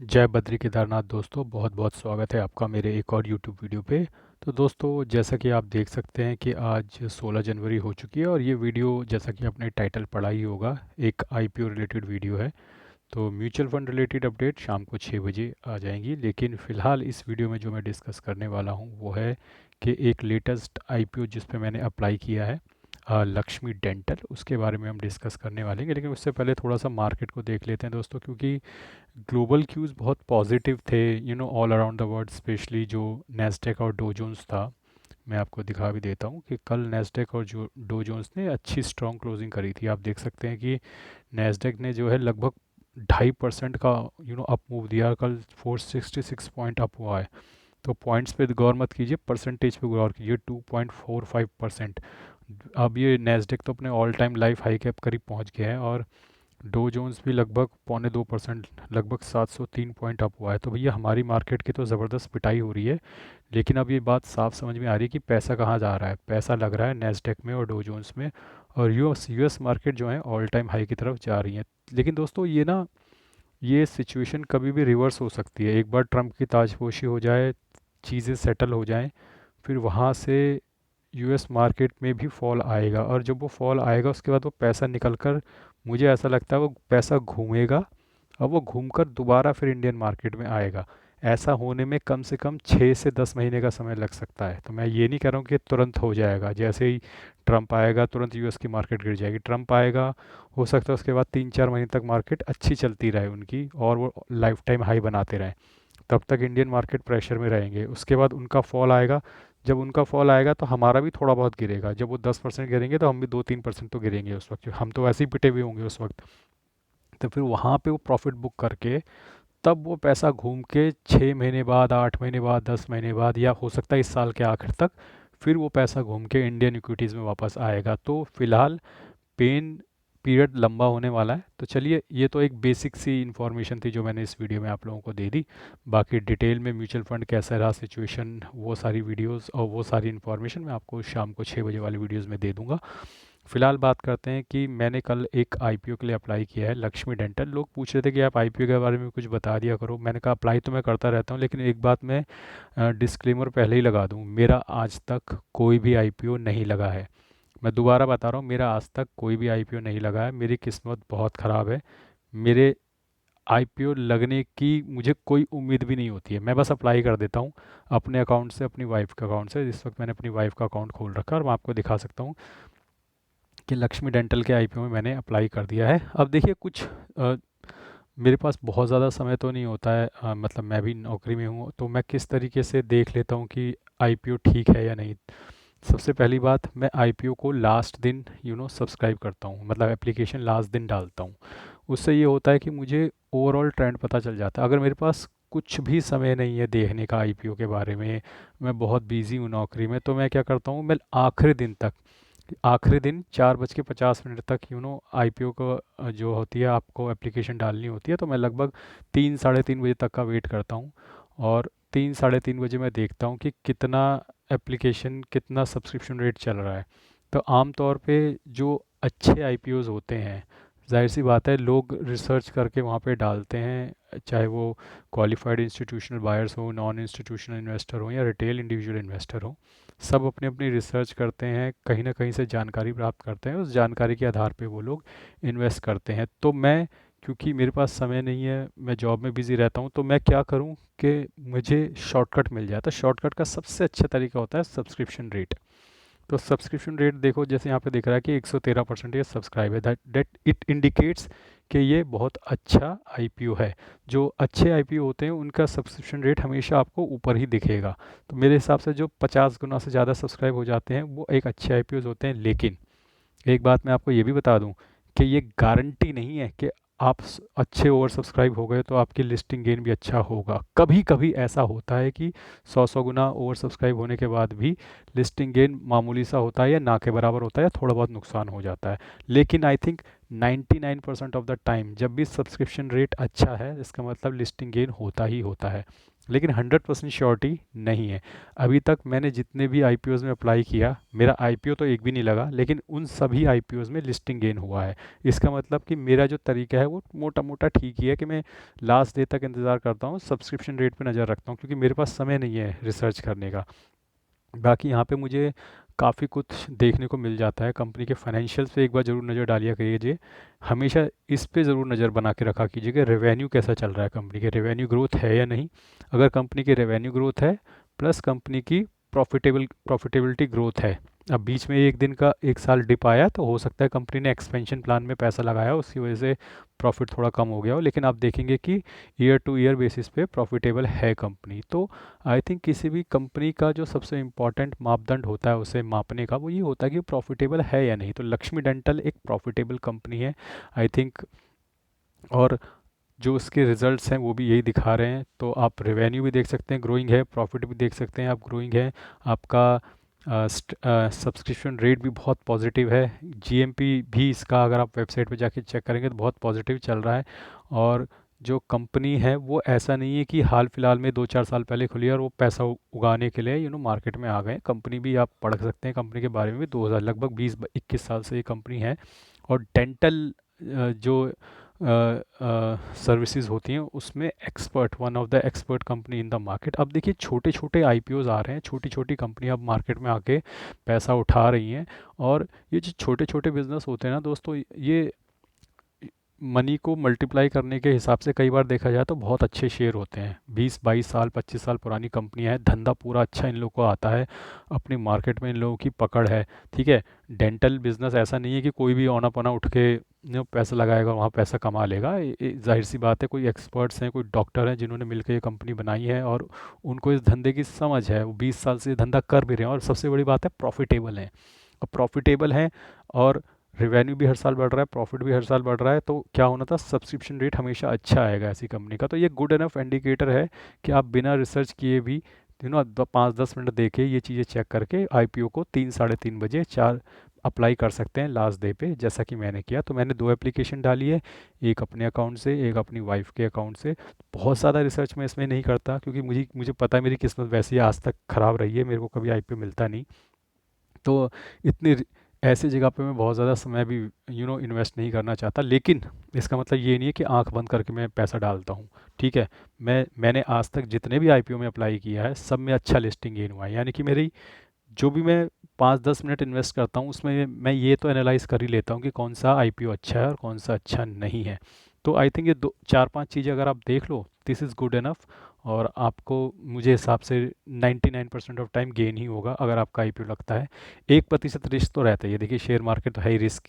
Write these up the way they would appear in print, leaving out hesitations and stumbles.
जय बद्री केदारनाथ दोस्तों, बहुत बहुत स्वागत है आपका मेरे एक और यूट्यूब वीडियो पे। तो दोस्तों, जैसा कि आप देख सकते हैं कि आज 16 जनवरी हो चुकी है और ये वीडियो, जैसा कि आपने टाइटल पढ़ा ही होगा, एक आईपीओ रिलेटेड वीडियो है। तो म्यूचुअल फंड रिलेटेड अपडेट शाम को 6 बजे आ जाएंगी, लेकिन फ़िलहाल इस वीडियो में जो मैं डिस्कस करने वाला हूँ वो है कि एक लेटेस्ट आईपीओ जिस पे मैंने अप्लाई किया है, लक्ष्मी डेंटल, उसके बारे में हम डिस्कस करने वाले हैं। लेकिन उससे पहले थोड़ा सा मार्केट को देख लेते हैं दोस्तों, क्योंकि ग्लोबल क्यूज़ बहुत पॉजिटिव थे, all around the world. Specially जो नेस्डेक और डो जोन्स था, मैं आपको दिखा भी देता हूँ कि कल नेस्डेक और जो डो जोन्स ने अच्छी स्ट्रॉन्ग क्लोजिंग करी थी। आप देख सकते हैं कि नेस्डेक ने जो है लगभग 2.5% का अप मूव दिया कल। 466 पॉइंट अप हुआ है। तो पॉइंट्स पे गौर मत कीजिए, परसेंटेज पे गौर कीजिए। 2.45%। अब ये नेस्डेक तो अपने ऑल टाइम लाइफ हाई के करीब पहुंच गया है, और डो जोन्स भी लगभग 0.25%, लगभग 703 पॉइंट अप हुआ है। तो भैया हमारी मार्केट की तो ज़बरदस्त पिटाई हो रही है। लेकिन अब ये बात साफ समझ में आ रही है कि पैसा कहाँ जा रहा है। पैसा लग रहा है नेस्डेक में और डो जोन्स में, और यूएस मार्केट जो है ऑल टाइम हाई की तरफ जा रही है। लेकिन दोस्तों, ये सिचुएशन कभी भी रिवर्स हो सकती है। एक बार ट्रम्प की ताजपोशी हो जाए, चीज़ें सेटल हो जाएं, फिर वहाँ से यूएस मार्केट में भी फॉल आएगा, और जब वो फॉल आएगा उसके बाद वो पैसा निकल कर, मुझे ऐसा लगता है वो पैसा घूमेगा, और वो घूमकर दोबारा फिर इंडियन मार्केट में आएगा। ऐसा होने में कम से कम 6 से 10 महीने का समय लग सकता है। तो मैं ये नहीं कह रहा हूँ कि तुरंत हो जाएगा। जैसे ही ट्रम्प आएगा तुरंत यूएस की मार्केट गिर जाएगी। ट्रम्प आएगा, हो सकता है उसके बाद 3-4 महीने तक मार्केट अच्छी चलती रहे उनकी, और वो लाइफ टाइम हाई बनाते रहें। तब तक इंडियन मार्केट प्रेशर में रहेंगे। उसके बाद उनका फॉल आएगा। जब उनका फॉल आएगा तो हमारा भी थोड़ा बहुत गिरेगा। जब वो 10% गिरेंगे तो हम भी 2-3% तो गिरेंगे उस वक्त। हम तो ऐसे ही पिटे हुए होंगे उस वक्त। तो फिर वहाँ पे वो प्रॉफिट बुक करके, तब वो पैसा घूम के 6 महीने बाद, 8 महीने बाद, 10 महीने बाद, या हो सकता है इस साल के आखिर तक, फिर वो पैसा घूम के इंडियन इक्विटीज़ में वापस आएगा। तो फिलहाल पेन पीरियड लंबा होने वाला है। तो चलिए, ये तो एक बेसिक सी इन्फॉर्मेशन थी जो मैंने इस वीडियो में आप लोगों को दे दी। बाकी डिटेल में म्यूचुअल फंड कैसा रहा सिचुएशन, वो सारी वीडियोस और वो सारी इन्फॉर्मेशन मैं आपको शाम को 6 बजे वाली वीडियोस में दे दूंगा। फिलहाल बात करते हैं कि मैंने कल एक आईपीओ के लिए अप्लाई किया है, लक्ष्मी डेंटल। लोग पूछ रहे थे कि आप आईपीओ के बारे में कुछ बता दिया करो। मैंने कहा अप्लाई तो मैं करता रहता हूँ, लेकिन एक बात मैं डिस्क्लेमर पहले ही लगा दूँ, मेरा आज तक कोई भी आईपीओ नहीं लगा है। मैं दोबारा बता रहा हूँ, मेरा आज तक कोई भी आईपीओ नहीं लगा है। मेरी किस्मत बहुत ख़राब है। मेरे आईपीओ लगने की मुझे कोई उम्मीद भी नहीं होती है। मैं बस अप्लाई कर देता हूँ अपने अकाउंट से, अपनी वाइफ के अकाउंट से। इस वक्त मैंने अपनी वाइफ का अकाउंट खोल रखा है, और मैं आपको दिखा सकता हूँ कि लक्ष्मी डेंटल के आईपीओ में मैंने अप्लाई कर दिया है। अब देखिए, कुछ मेरे पास बहुत ज़्यादा समय तो नहीं होता है, मतलब मैं भी नौकरी में हूँ, तो मैं किस तरीके से देख लेता हूँ कि आईपीओ ठीक है या नहीं। सबसे पहली बात, मैं आईपीओ को लास्ट दिन सब्सक्राइब करता हूँ, मतलब एप्लीकेशन लास्ट दिन डालता हूँ। उससे ये होता है कि मुझे ओवरऑल ट्रेंड पता चल जाता है। अगर मेरे पास कुछ भी समय नहीं है देखने का आईपीओ के बारे में, मैं बहुत बिजी हूँ नौकरी में, तो मैं क्या करता हूँ, मैं आखिरी दिन तक, आखिरी दिन 4:50 तक आईपीओ को जो होती है आपको एप्लीकेशन डालनी होती है, तो मैं लगभग 3-3:30 बजे तक का वेट करता हूँ। और 3-3:30 बजे मैं देखता हूँ कि कितना एप्लीकेशन, कितना सब्सक्रिप्शन रेट चल रहा है। तो आम तौर पे जो अच्छे आईपीओज होते हैं, जाहिर सी बात है, लोग रिसर्च करके वहाँ पे डालते हैं, चाहे वो क्वालिफाइड इंस्टीट्यूशनल बायर्स हो, नॉन इंस्टीट्यूशनल इन्वेस्टर हो, या रिटेल इंडिविजुअल इन्वेस्टर हो। सब अपनी अपनी रिसर्च करते हैं, कहीं ना कहीं से जानकारी प्राप्त करते हैं, उस जानकारी के आधार पे वो लोग इन्वेस्ट करते हैं। तो मैं, क्योंकि मेरे पास समय नहीं है, मैं जॉब में बिज़ी रहता हूँ, तो मैं क्या करूँ कि मुझे शॉर्टकट मिल जाए। तो शॉर्टकट का सबसे अच्छा तरीका होता है सब्सक्रिप्शन रेट। तो सब्सक्रिप्शन रेट देखो, जैसे यहाँ पे दिख रहा है कि 113% ये सब्सक्राइब है, दैट दैट इट इंडिकेट्स कि ये बहुत अच्छा आईपीओ है। जो अच्छे आईपीओ होते हैं उनका सब्सक्रिप्शन रेट हमेशा आपको ऊपर ही दिखेगा। तो मेरे हिसाब से जो 50 गुना से ज़्यादा सब्सक्राइब हो जाते हैं वो एक अच्छे आईपीओ होते हैं। लेकिन एक बात मैं आपको ये भी बता दूं कि ये गारंटी नहीं है कि आप अच्छे ओवर सब्सक्राइब हो गए तो आपकी लिस्टिंग गेन भी अच्छा होगा। कभी कभी ऐसा होता है कि 100 गुना ओवर सब्सक्राइब होने के बाद भी लिस्टिंग गेन मामूली सा होता है, या ना के बराबर होता है, या थोड़ा बहुत नुकसान हो जाता है। लेकिन I think 99% of the time जब भी सब्सक्रिप्शन रेट अच्छा है, इसका मतलब लिस्टिंग गेन होता ही होता है। लेकिन 100% श्योरिटी नहीं है। अभी तक मैंने जितने भी आईपीओज़ में अप्लाई किया, मेरा आईपीओ तो एक भी नहीं लगा, लेकिन उन सभी आईपीओज़ में लिस्टिंग गेन हुआ है। इसका मतलब कि मेरा जो तरीका है वो मोटा मोटा ठीक ही है कि मैं लास्ट डे तक इंतज़ार करता हूँ, सब्सक्रिप्शन रेट पे नज़र रखता हूँ, क्योंकि मेरे पास समय नहीं है रिसर्च करने का। बाकी यहाँ पे मुझे काफ़ी कुछ देखने को मिल जाता है। कंपनी के फाइनेंशियल्स पे एक बार ज़रूर नज़र डालिया करिए। हमेशा इस पे ज़रूर नज़र बना के रखा कीजिए कि रेवेन्यू कैसा चल रहा है, कंपनी के रेवेन्यू ग्रोथ है या नहीं। अगर कंपनी की रेवेन्यू ग्रोथ है प्लस कंपनी की प्रॉफिटेबिलिटी ग्रोथ है, अब बीच में एक दिन का एक साल डिप आया तो हो सकता है कंपनी ने एक्सपेंशन प्लान में पैसा लगाया, उसकी वजह से प्रॉफिट थोड़ा कम हो गया हो, लेकिन आप देखेंगे कि ईयर टू ईयर बेसिस पे प्रॉफिटेबल है कंपनी। तो आई थिंक किसी भी कंपनी का जो सबसे इम्पॉर्टेंट मापदंड होता है उसे मापने का, वो ये होता है कि प्रॉफिटेबल है या नहीं। तो लक्ष्मी डेंटल एक प्रॉफिटेबल कंपनी है आई थिंक, और जो उसके रिजल्ट्स हैं वो भी यही दिखा रहे हैं। तो आप रेवेन्यू भी देख सकते हैं ग्रोइंग है, प्रॉफिट भी देख सकते हैं आप ग्रोइंग है, आपका सब्सक्रिप्शन रेट भी बहुत पॉजिटिव है, जीएमपी भी इसका अगर आप वेबसाइट पे जाके चेक करेंगे तो बहुत पॉजिटिव चल रहा है। और जो कंपनी है वो ऐसा नहीं है कि हाल फिलहाल में 2-4 साल पहले खुली है और वो पैसा उगाने के लिए मार्केट में आ गए। कंपनी भी आप पढ़ सकते हैं कंपनी के बारे में भी, 2000 लगभग 20-21 साल से ये कंपनी है। और डेंटल जो सर्विसेज होती हैं उसमें expert, one of the expert company in the market. अब देखिए छोटे छोटे आईपीओज आ रहे हैं, छोटी छोटी कंपनियां अब मार्केट में आके पैसा उठा रही हैं। और ये जो छोटे छोटे बिजनेस होते हैं ना दोस्तों, ये मनी को मल्टीप्लाई करने के हिसाब से कई बार देखा जाए तो बहुत अच्छे शेयर होते हैं। 20-22 साल 25 साल पुरानी कंपनियां हैं, धंधा पूरा अच्छा इन लोगों को आता है, अपनी मार्केट में इन लोगों की पकड़ है। ठीक है, डेंटल बिजनेस ऐसा नहीं है कि कोई भी औना पना उठ के पैसा लगाएगा वहाँ पैसा कमा लेगा। जाहिर सी बात है, कोई एक्सपर्ट्स हैं, कोई डॉक्टर हैं जिन्होंने मिलकर ये कंपनी बनाई है और उनको इस धंधे की समझ है, वो 20 साल से ये धंधा कर भी रहे हैं और सबसे बड़ी बात है प्रॉफिटेबल है। अब प्रॉफिटेबल हैं और रिवेन्यू भी हर साल बढ़ रहा है, प्रॉफिट भी हर साल बढ़ रहा है, तो क्या होना था, सब्सक्रिप्शन रेट हमेशा अच्छा आएगा ऐसी कंपनी का। तो ये गुड इनफ इंडिकेटर है कि आप बिना रिसर्च किए भी 5-10 मिनट देके ये चीज़ें चेक करके आईपीओ को 3-3:30 बजे 4 अप्लाई कर सकते हैं लास्ट डे पे, जैसा कि मैंने किया। तो मैंने 2 एप्लीकेशन डाली है, एक अपने अकाउंट से, एक अपनी वाइफ के अकाउंट से। बहुत ज़्यादा रिसर्च मैं इसमें नहीं करता क्योंकि मुझे मुझे पता है मेरी किस्मत वैसी आज तक ख़राब रही है, मेरे को कभी आईपीओ मिलता नहीं। तो इतनी ऐसी जगह पे मैं बहुत ज़्यादा समय भी इन्वेस्ट नहीं करना चाहता। लेकिन इसका मतलब ये नहीं है कि आंख बंद करके मैं पैसा डालता हूँ। ठीक है, मैंने आज तक जितने भी आईपीओ में अप्लाई किया है सब में अच्छा लिस्टिंग गेन हुआ है, यानी कि मेरी जो भी मैं 5-10 मिनट इन्वेस्ट करता हूँ उसमें मैं ये तो एनालाइज कर ही लेता हूँ कि कौन सा आईपीओ अच्छा है और कौन सा अच्छा नहीं है। तो आई थिंक ये 2-4-5 चीज़ें अगर आप देख लो, दिस इज़ गुड इनफ। और आपको मुझे हिसाब से 99% ऑफ टाइम गेन ही होगा अगर आपका आईपीओ लगता है। 1% रिस्क तो रहता है, ये देखिए शेयर मार्केट तो है ही रिस्क,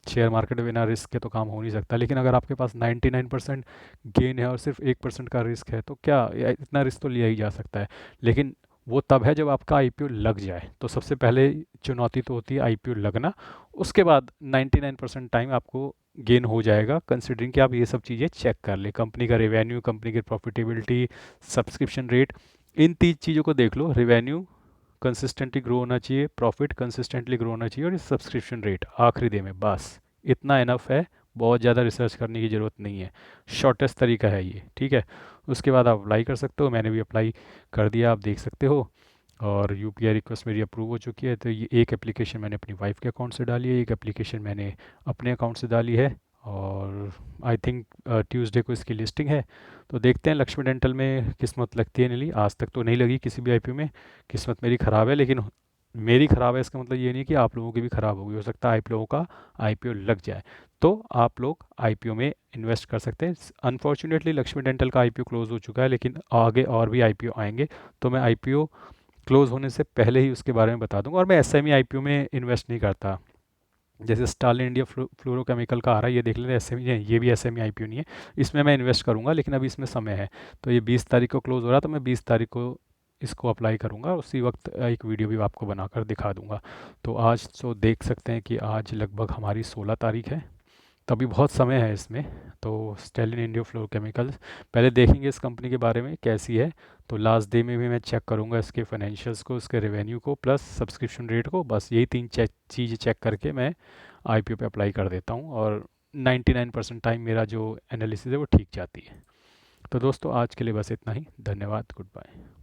शेयर मार्केट बिना रिस्क के तो काम हो नहीं सकता। लेकिन अगर आपके पास 99% गेन है और सिर्फ 1% का रिस्क है तो क्या इतना रिस्क तो लिया ही जा सकता है। लेकिन वो तब है जब आपका आईपीओ लग जाए। तो सबसे पहले चुनौती तो होती है आईपीओ लगना, उसके बाद 99% टाइम आपको गेन हो जाएगा, कंसिडरिंग कि आप ये सब चीज़ें चेक कर ले, कंपनी का रेवेन्यू, कंपनी की प्रॉफिटेबिलिटी, सब्सक्रिप्शन रेट। इन 3 चीज़ों को देख लो, रेवेन्यू कंसिस्टेंटली ग्रो होना चाहिए, प्रॉफिट कंसिस्टेंटली ग्रो होना चाहिए और ये सब्सक्रिप्शन रेट आखिरी डे में, बस इतना इनफ है। बहुत ज़्यादा रिसर्च करने की ज़रूरत नहीं है, शॉर्टेस्ट तरीका है ये। ठीक है, उसके बाद आप अप्लाई कर सकते हो, मैंने भी अप्लाई कर दिया, आप देख सकते हो। और यूपीआई रिक्वेस्ट मेरी अप्रूव हो चुकी है। तो ये एक एप्लीकेशन मैंने अपनी वाइफ के अकाउंट से डाली है, एक एप्लीकेशन मैंने अपने अकाउंट से डाली है। और आई थिंक ट्यूसडे को इसकी लिस्टिंग है। तो देखते हैं लक्ष्मी डेंटल में किस्मत लगती है नहीं, आज तक तो नहीं लगी किसी भी आईपीओ में। किस्मत मेरी ख़राब है, लेकिन मेरी ख़राब है इसका मतलब ये नहीं कि आप लोगों की भी ख़राब होगी, हो सकता है आप लोगों का आईपीओ लग जाए। तो आप लोग आईपीओ में इन्वेस्ट कर सकते हैं। अनफॉर्चुनेटली लक्ष्मी डेंटल का आईपीओ क्लोज हो चुका है, लेकिन आगे और भी आईपीओ आएंगे। तो मैं आईपीओ क्लोज होने से पहले ही उसके बारे में बता दूंगा। और मैं एसएमई आईपीओ में इन्वेस्ट नहीं करता। जैसे स्टालिन इंडिया फ्लोरोकेमिकल का आ रहा है, ये देख लेते हैं एसएमई है, ये भी एसएमई आईपीओ नहीं है। इसमें मैं इन्वेस्ट करूंगा, लेकिन अभी इसमें समय है। तो ये 20 तारीख को क्लोज हो रहा है, तो मैं 20 तारीख को इसको अप्लाई करूंगा, उसी वक्त एक वीडियो भी आपको बनाकर दिखा दूंगा। तो आज तो देख सकते हैं कि आज लगभग हमारी 16 तारीख है, तो अभी बहुत समय है इसमें। तो स्टेलिन इंडिया फ्लोरोकेमिकल्स पहले देखेंगे इस कंपनी के बारे में कैसी है। तो लास्ट डे में भी मैं चेक करूंगा इसके फाइनेंशियल्स को, इसके रेवेन्यू को, प्लस सब्सक्रिप्शन रेट को। बस यही 3 चीज़ चेक करके मैं आईपीओ पे अप्लाई कर देता हूँ और 99% टाइम मेरा जो एनालिसिस है वो ठीक जाती है। तो दोस्तों आज के लिए बस इतना ही। धन्यवाद। Good bye.